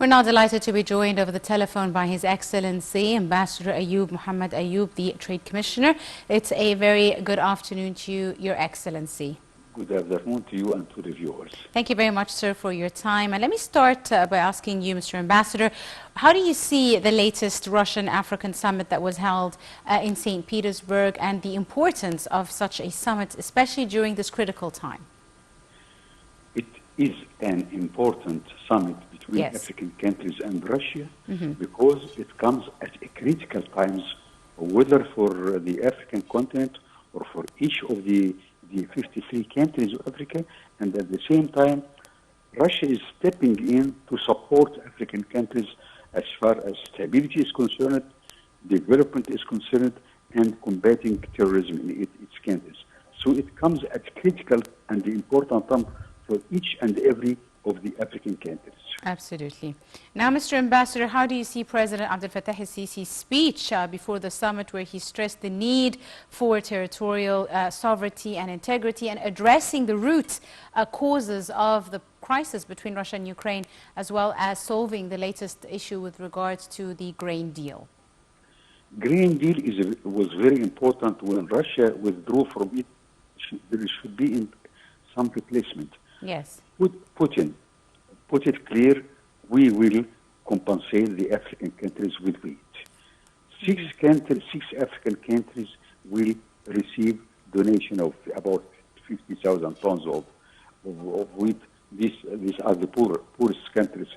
We're now delighted to be joined over the telephone by His Excellency Ambassador Ayoub, Mohamad Ayoub, the Trade Commissioner. It's a very good afternoon to you, Your Excellency. Good afternoon to you and to the viewers. Thank you very much, sir, for your time. And let me start by asking you, Mr. Ambassador, how do you see the latest Russian-African summit that was held in St. Petersburg and the importance of such a summit, especially during this critical time? It is an important summit between Yes. African countries and Russia because it comes at a critical times, whether for the African continent or for each of the 53 countries of Africa, and at the same time, Russia is stepping in to support African countries as far as stability is concerned, development is concerned, and combating terrorism in its countries. So it comes at critical and important time for each and every of the African countries. Absolutely. Now, Mr. Ambassador, how do you see President Abdel Fattah el-Sisi's speech before the summit, where he stressed the need for territorial sovereignty and integrity and addressing the root causes of the crisis between Russia and Ukraine, as well as solving the latest issue with regards to the grain deal? Grain deal was very important. When Russia withdrew from it, there should be some replacement. Yes. Putin put it clear, we will compensate the African countries with wheat. Six African countries will receive donation of about 50,000 tons of wheat. These are the poorest countries.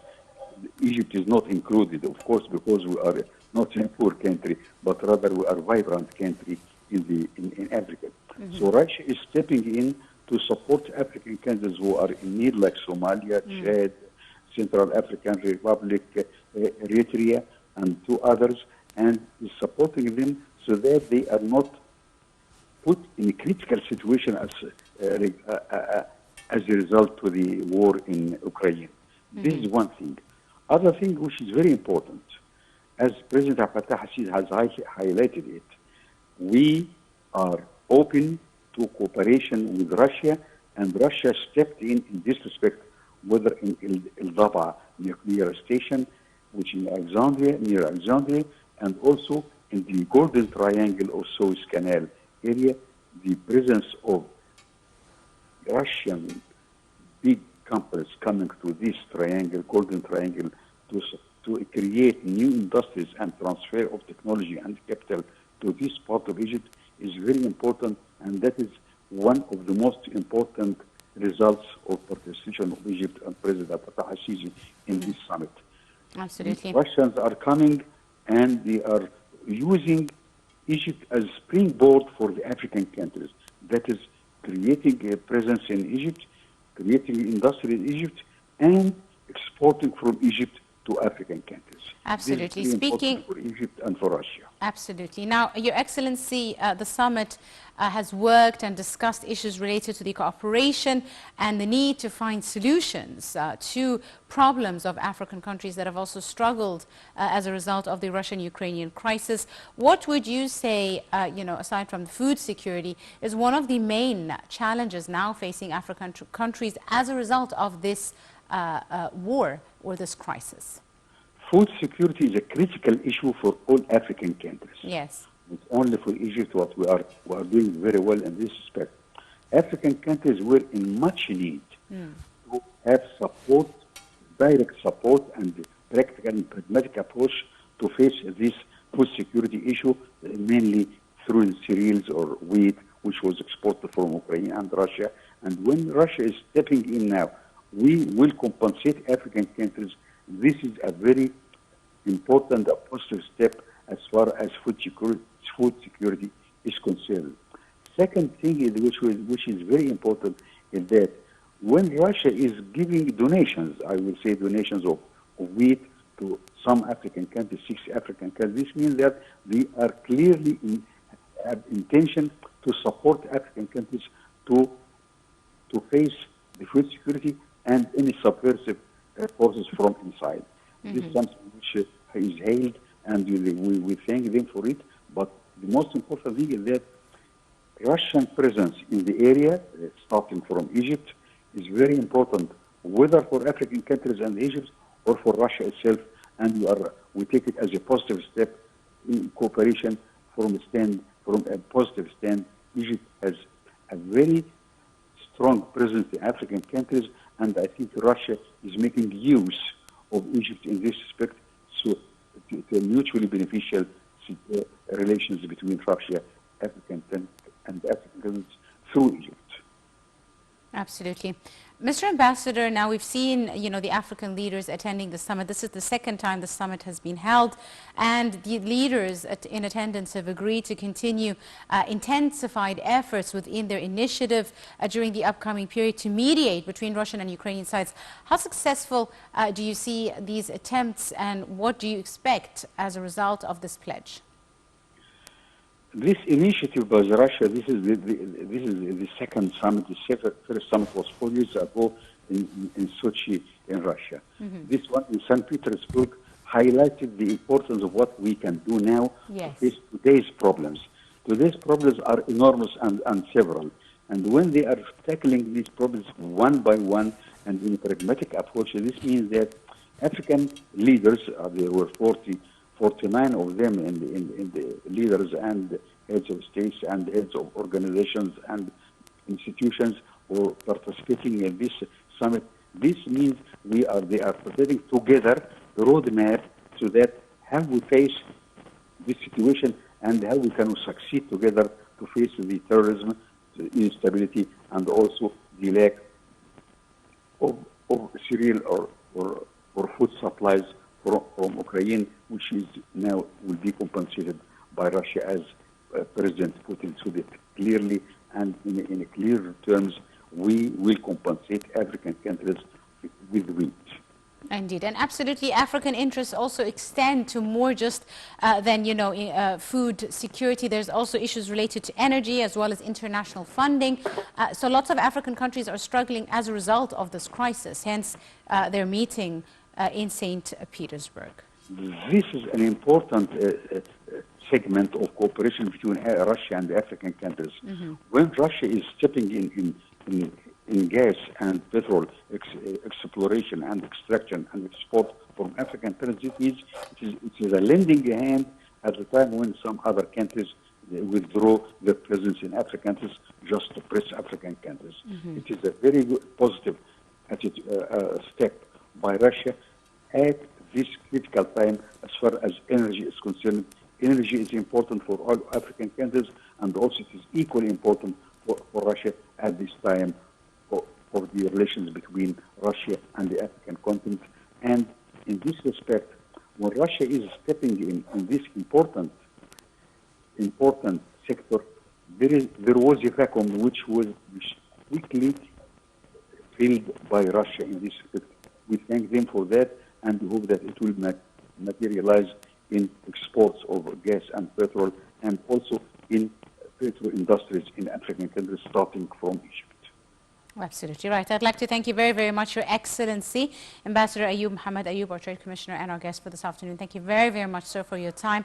Egypt is not included, of course, because we are not a poor country, but rather we are a vibrant country in Africa. So Russia is stepping in to support African countries who are in need, like Somalia, Chad, Central African Republic, Eritrea, and two others, and is supporting them so that they are not put in a critical situation as a result of the war in Ukraine. This is one thing. Other thing which is very important, as President Fattah el-Sisi has highlighted it, we are open to cooperation with Russia, and Russia stepped in this respect, whether in El Daba nuclear station, which is near Alexandria, and also in the Golden Triangle or Suez Canal area, the presence of Russian big companies coming to this triangle, Golden Triangle, to create new industries and transfer of technology and capital to this part of Egypt is very important, and that is one of the most important results of participation of Egypt and President Fattah el-Sisi in this summit. Absolutely. The Russians are coming and they are using Egypt as springboard for the African countries. That is creating a presence in Egypt, creating industry in Egypt, and exporting from Egypt to African countries. Absolutely. This is very Speaking important for Egypt and for Russia. Absolutely. Now, Your Excellency, the summit has worked and discussed issues related to the cooperation and the need to find solutions to problems of African countries that have also struggled as a result of the Russian-Ukrainian crisis. What would you say, aside from food security, is one of the main challenges now facing African countries as a result of this war or this crisis? Food security is a critical issue for all African countries. Yes. Not only for Egypt, what we are doing very well in this respect. African countries were in much need to have support, direct support, and practical and pragmatic approach to face this food security issue, mainly through cereals or wheat, which was exported from Ukraine and Russia. And when Russia is stepping in now, we will compensate African countries. This is a very important positive step as far as food security is concerned. Second thing is, which is very important, is that when Russia is giving donations, I will say donations of wheat to some African countries, 6 African countries, this means that we are clearly have intention to support African countries to face the food security and any subversive forces from inside. This is something which is hailed, and we thank them for it. But the most important thing is that Russian presence in the area, starting from Egypt, is very important, whether for African countries and Egypt or for Russia itself, and we take it as a positive step in cooperation from a positive stand. Egypt has a very strong presence in African countries, and I think Russia is making use of Egypt in this respect, so to mutually beneficial relations between Russia, and African countries through Egypt. Absolutely. Mr. Ambassador, now we've seen, the African leaders attending the summit. This is the second time the summit has been held, and the leaders in attendance have agreed to continue intensified efforts within their initiative during the upcoming period to mediate between Russian and Ukrainian sides. How successful do you see these attempts, and what do you expect as a result of this pledge? This initiative by Russia, this is the second summit. The first summit was 4 years ago in Sochi in Russia. This one in St. Petersburg highlighted the importance of what we can do now to face today's problems. Today's problems are enormous and several. And when they are tackling these problems one by one and in a pragmatic approach, this means that African leaders, there were 49 of them in the leaders and heads of states and heads of organizations and institutions who are participating in this summit. This means they are putting together the roadmap so that how we face this situation and how we can succeed together to face the terrorism, the instability, and also the lack of cereal or food supplies from Ukraine, which is now will be compensated by Russia, as President Putin said it clearly and in clear terms. We will compensate African countries with wheat. Indeed, and absolutely, African interests also extend to more just than food security. There's also issues related to energy as well as international funding. So lots of African countries are struggling as a result of this crisis. Hence, they're meeting in St. Petersburg. This is an important segment of cooperation between Russia and the African countries. When Russia is stepping in gas and petrol exploration and extraction and export from African countries, it is a lending hand at the time when some other countries withdraw their presence in African countries just to press African countries. It is a very good, positive step by Russia at this critical time as far as energy is concerned. Energy is important for all African countries, and also it is equally important for Russia at this time for the relations between Russia and the African continent. And in this respect, when Russia is stepping in this important sector, there was a vacuum which quickly filled by Russia in this respect. We thank them for that and hope that it will materialize in exports of gas and petrol, and also in petro industries in African countries, starting from Egypt. Absolutely right. I'd like to thank you very, very much, Your Excellency, Ambassador Ayoub, Mohamad Ayoub, our Trade Commissioner, and our guest for this afternoon. Thank you very, very much, sir, for your time.